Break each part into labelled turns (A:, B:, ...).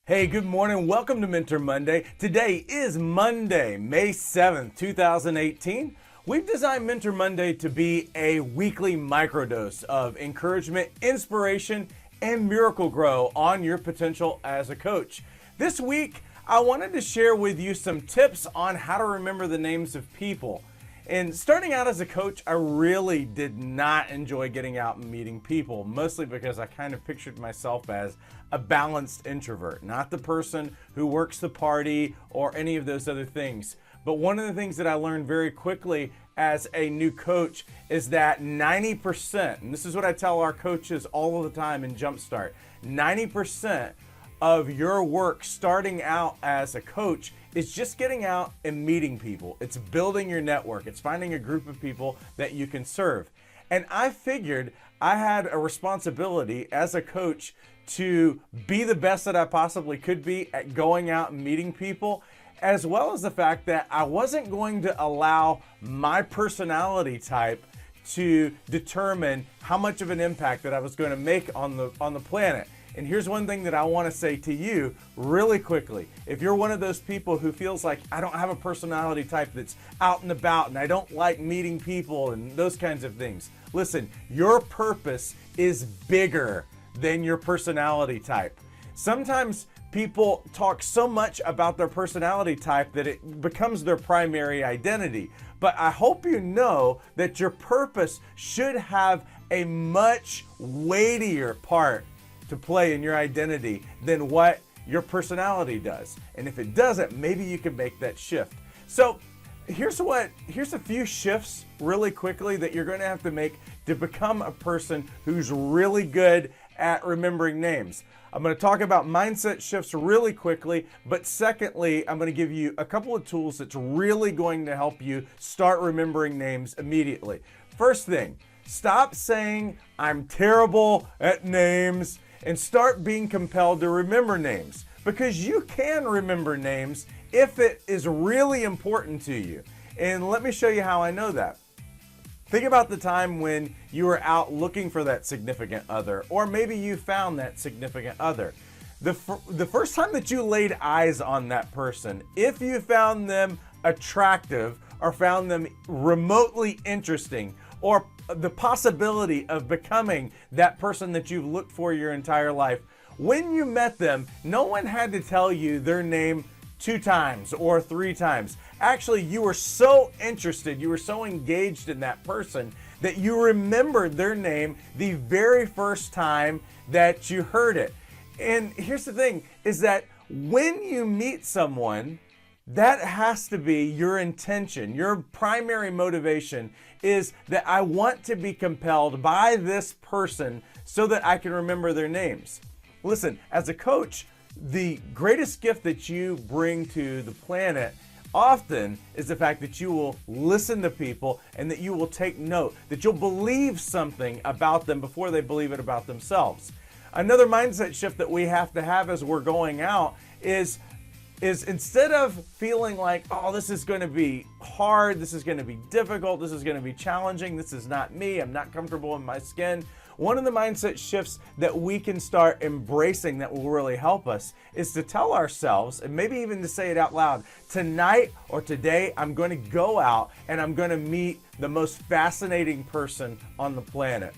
A: Hey, good morning. Welcome to Mentor Monday. Today is Monday, May 7th, 2018. We've designed Mentor Monday to be a weekly microdose of encouragement, inspiration, and miracle grow on your potential as a coach. This week, I wanted to share with you some tips on how to remember the names of people. And starting out as a coach, I really did not enjoy getting out and meeting people, mostly because I kind of pictured myself as a balanced introvert, not the person who works the party or any of those other things. But one of the things that I learned very quickly as a new coach is that 90%, and this is what I tell our coaches all of the time in Jumpstart, 90% of your work starting out as a coach is just getting out and meeting people. It's building your network. It's finding a group of people that you can serve. And I figured I had a responsibility as a coach to be the best that I possibly could be at going out and meeting people, as well as the fact that I wasn't going to allow my personality type to determine how much of an impact that I was going to make on the planet. And here's one thing that I want to say to you really quickly. If you're one of those people who feels like I don't have a personality type that's out and about and I don't like meeting people and those kinds of things, listen, your purpose is bigger than your personality type. Sometimes people talk so much about their personality type that it becomes their primary identity. But I hope you know that your purpose should have a much weightier part to play in your identity than what your personality does. And if it doesn't, maybe you can make that shift. So here's a few shifts really quickly that you're going to have to make to become a person who's really good at remembering names. I'm going to talk about mindset shifts really quickly, but secondly, I'm going to give you a couple of tools that's really going to help you start remembering names immediately. First thing, stop saying I'm terrible at names and start being compelled to remember names, because you can remember names if it is really important to you. And let me show you how I know that. Think about the time when you were out looking for that significant other, or maybe you found that significant other. The first time that you laid eyes on that person, if you found them attractive or found them remotely interesting, or the possibility of becoming that person that you've looked for your entire life, when you met them, no one had to tell you their name 2 times or 3 times. Actually, you were so interested, you were so engaged in that person that you remembered their name the very first time that you heard it. And here's the thing, is that when you meet someone, that has to be your intention. Your primary motivation is that I want to be compelled by this person so that I can remember their names. Listen, as a coach, the greatest gift that you bring to the planet often is the fact that you will listen to people and that you will take note, that you'll believe something about them before they believe it about themselves. Another mindset shift that we have to have as we're going out is instead of feeling like, oh, this is going to be hard, this is going to be difficult, this is going to be challenging, this is not me, I'm not comfortable in my skin. One of the mindset shifts that we can start embracing that will really help us is to tell ourselves, and maybe even to say it out loud, tonight or today, I'm going to go out and I'm going to meet the most fascinating person on the planet.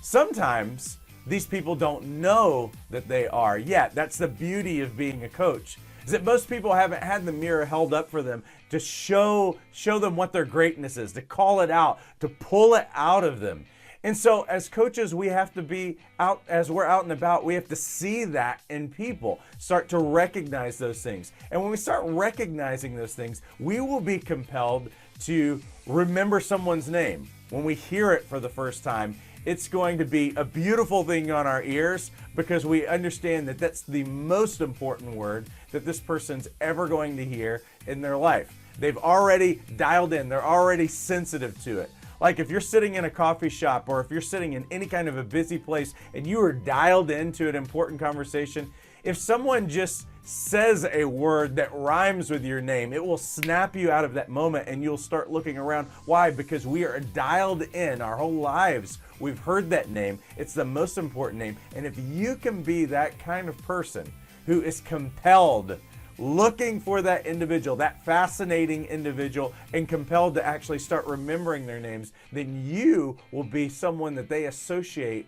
A: Sometimes these people don't know that they are yet. That's the beauty of being a coach, is that most people haven't had the mirror held up for them to show them what their greatness is, to call it out, to pull it out of them. And so as coaches, we have to be out, as we're out and about, we have to see that in people, start to recognize those things. And when we start recognizing those things, we will be compelled to remember someone's name. When we hear it for the first time, it's going to be a beautiful thing on our ears, because we understand that that's the most important word that this person's ever going to hear in their life. They've already dialed in, they're already sensitive to it. Like if you're sitting in a coffee shop, or if you're sitting in any kind of a busy place and you are dialed into an important conversation, if someone just says a word that rhymes with your name, it will snap you out of that moment and you'll start looking around. Why? Because we are dialed in our whole lives. We've heard that name. It's the most important name. And if you can be that kind of person who is compelled, looking for that individual, that fascinating individual, and compelled to actually start remembering their names, then you will be someone that they associate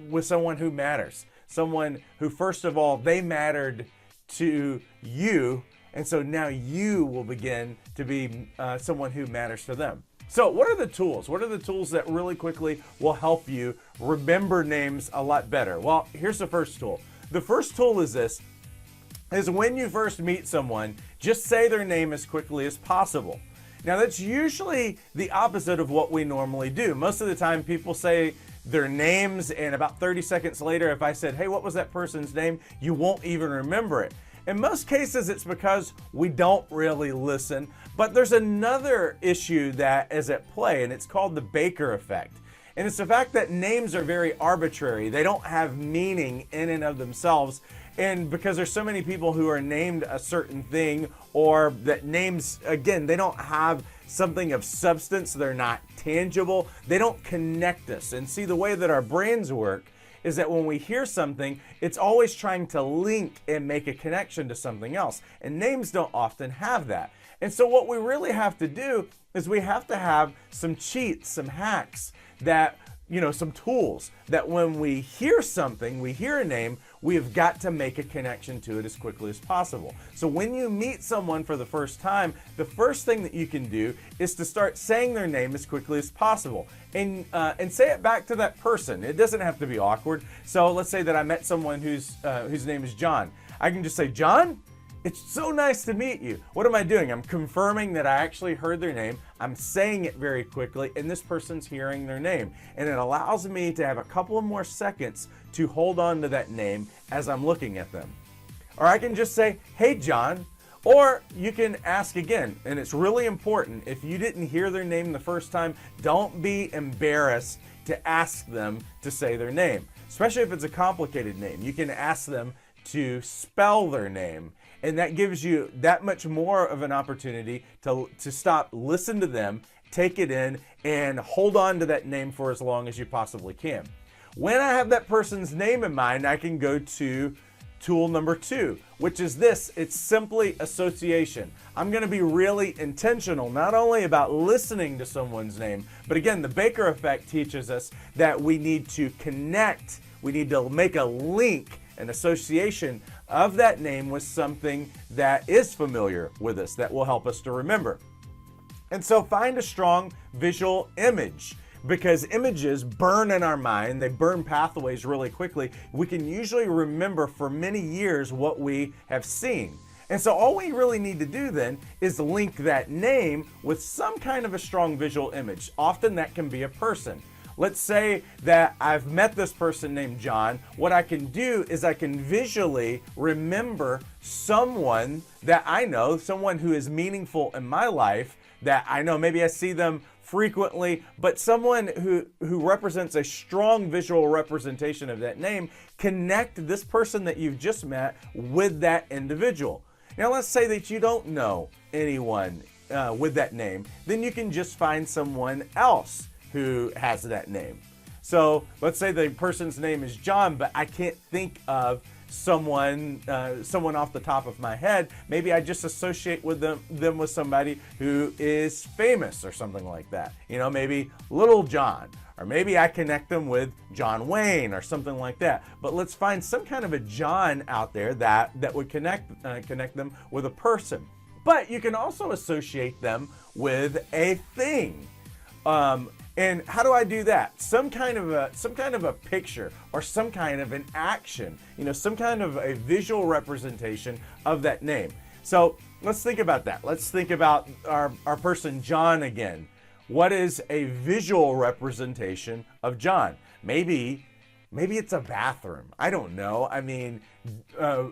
A: with someone who matters. Someone who, first of all, they mattered to you, and so now you will begin to be someone who matters to them. So what are the tools? What are the tools that really quickly will help you remember names a lot better? Well, here's the first tool. The first tool is this, is when you first meet someone, just say their name as quickly as possible. Now that's usually the opposite of what we normally do. Most of the time people say their names, and about 30 seconds later, if I said, hey, what was that person's name? You won't even remember it. In most cases, it's because we don't really listen, but there's another issue that is at play, and it's called the Baker effect. And it's the fact that names are very arbitrary. They don't have meaning in and of themselves. And because there's so many people who are named a certain thing, or that names, again, they don't have something of substance, they're not tangible, they don't connect us. And see, the way that our brains work is that when we hear something, it's always trying to link and make a connection to something else. And names don't often have that. And so what we really have to do is we have to have some cheats, some hacks, that, some tools that when we hear something, we hear a name, we have got to make a connection to it as quickly as possible. So when you meet someone for the first time, the first thing that you can do is to start saying their name as quickly as possible, and say it back to that person. It doesn't have to be awkward. So let's say that I met someone whose name is John. I can just say, John, it's so nice to meet you. What am I doing? I'm confirming that I actually heard their name. I'm saying it very quickly, and this person's hearing their name. And it allows me to have a couple of more seconds to hold on to that name as I'm looking at them. Or I can just say, hey, John. Or you can ask again, and it's really important. If you didn't hear their name the first time, don't be embarrassed to ask them to say their name, especially if it's a complicated name. You can ask them to spell their name. And that gives you that much more of an opportunity to stop, listen to them, take it in, and hold on to that name for as long as you possibly can. When I have that person's name in mind, I can go to tool number 2, which is this. It's simply association. I'm going to be really intentional, not only about listening to someone's name, but again, the Baker effect teaches us that we need to connect. We need to make a link, an association of that name with something that is familiar with us, that will help us to remember. And so find a strong visual image, because images burn in our mind. They burn pathways really quickly. We can usually remember for many years what we have seen. And so all we really need to do then is link that name with some kind of a strong visual image. Often that can be a person. Let's say that I've met this person named John. What I can do is I can visually remember someone that I know, someone who is meaningful in my life that I know. Maybe I see them frequently, but someone who represents a strong visual representation of that name. Connect this person that you've just met with that individual. Now let's say that you don't know anyone with that name. Then you can just find someone else who has that name. So let's say the person's name is John, but I can't think of someone off the top of my head. Maybe I just associate with them with somebody who is famous or something like that. Maybe Little John, or maybe I connect them with John Wayne or something like that. But let's find some kind of a John out there that would connect them with a person. But you can also associate them with a thing. And how do I do that? Some kind of a picture, or some kind of an action, some kind of a visual representation of that name. So let's think about that. Let's think about our person John again. What is a visual representation of John? Maybe it's a bathroom. I don't know. I mean,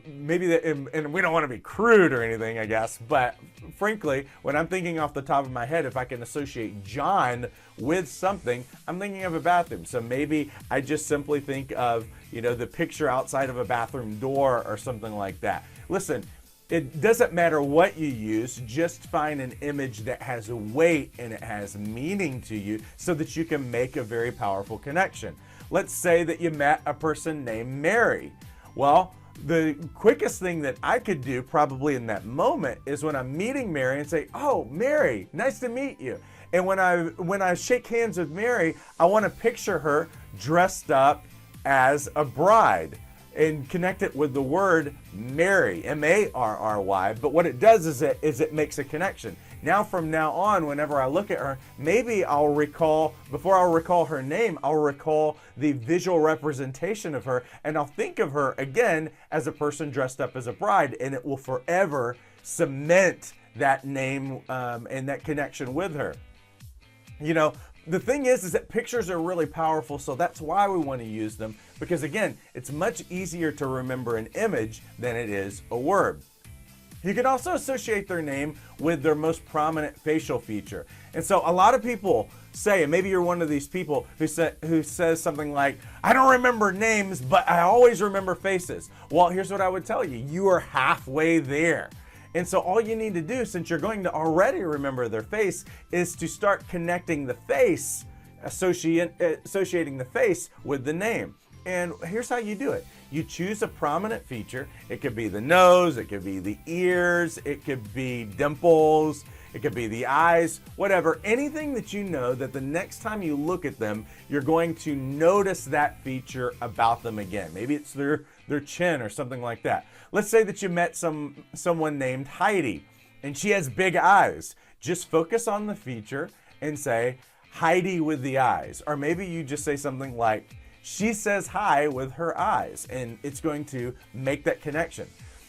A: maybe that, and we don't want to be crude or anything, I guess, but frankly, when I'm thinking off the top of my head, if I can associate John with something, I'm thinking of a bathroom. So maybe I just simply think of, the picture outside of a bathroom door or something like that. Listen, it doesn't matter what you use, just find an image that has weight and it has meaning to you so that you can make a very powerful connection. Let's say that you met a person named Mary. Well, the quickest thing that I could do probably in that moment is when I'm meeting Mary and say, "Oh, Mary, nice to meet you." And when I shake hands with Mary, I want to picture her dressed up as a bride and connect it with the word Mary, M-A-R-R-Y. But what it does is it makes a connection. Now, from now on, whenever I look at her, maybe before I'll recall her name, I'll recall the visual representation of her, and I'll think of her again as a person dressed up as a bride, and it will forever cement that name and that connection with her. You know, the thing is that pictures are really powerful, so that's why we want to use them, because again, it's much easier to remember an image than it is a word. You can also associate their name with their most prominent facial feature. And so a lot of people say, and maybe you're one of these people who says something like, "I don't remember names, but I always remember faces." Well, here's what I would tell you. You are halfway there. And so all you need to do, since you're going to already remember their face, is to start connecting the face, associating the face with the name. And here's how you do it. You choose a prominent feature. It could be the nose, it could be the ears, it could be dimples, it could be the eyes, whatever. Anything that you know that the next time you look at them, you're going to notice that feature about them again. Maybe it's their chin or something like that. Let's say that you met someone named Heidi and she has big eyes. Just focus on the feature and say, "Heidi with the eyes." Or maybe you just say something like, "She says hi with her eyes," and it's going to make that connection.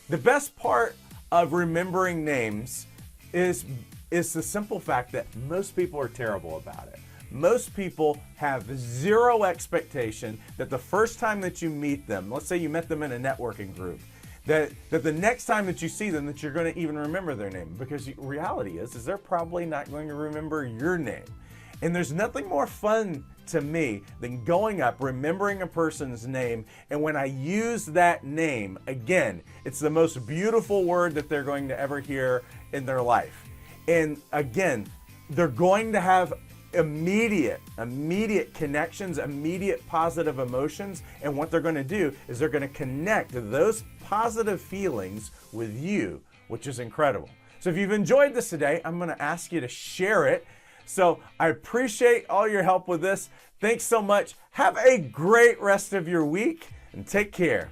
A: The best part of remembering names is the simple fact that most people are terrible about it. Most people have zero expectation that the first time that you meet them, let's say you met them in a networking group, that the next time that you see them that you're going to even remember their name, because reality is they're probably not going to remember your name. And there's nothing more fun to me than going up, remembering a person's name, and when I use that name, again, it's the most beautiful word that they're going to ever hear in their life. And again, they're going to have immediate connections, immediate positive emotions, and what they're going to do is they're going to connect those positive feelings with you, which is incredible. So if you've enjoyed this today, I'm going to ask you to share it. So I appreciate all your help with this. Thanks so much. Have a great rest of your week and take care.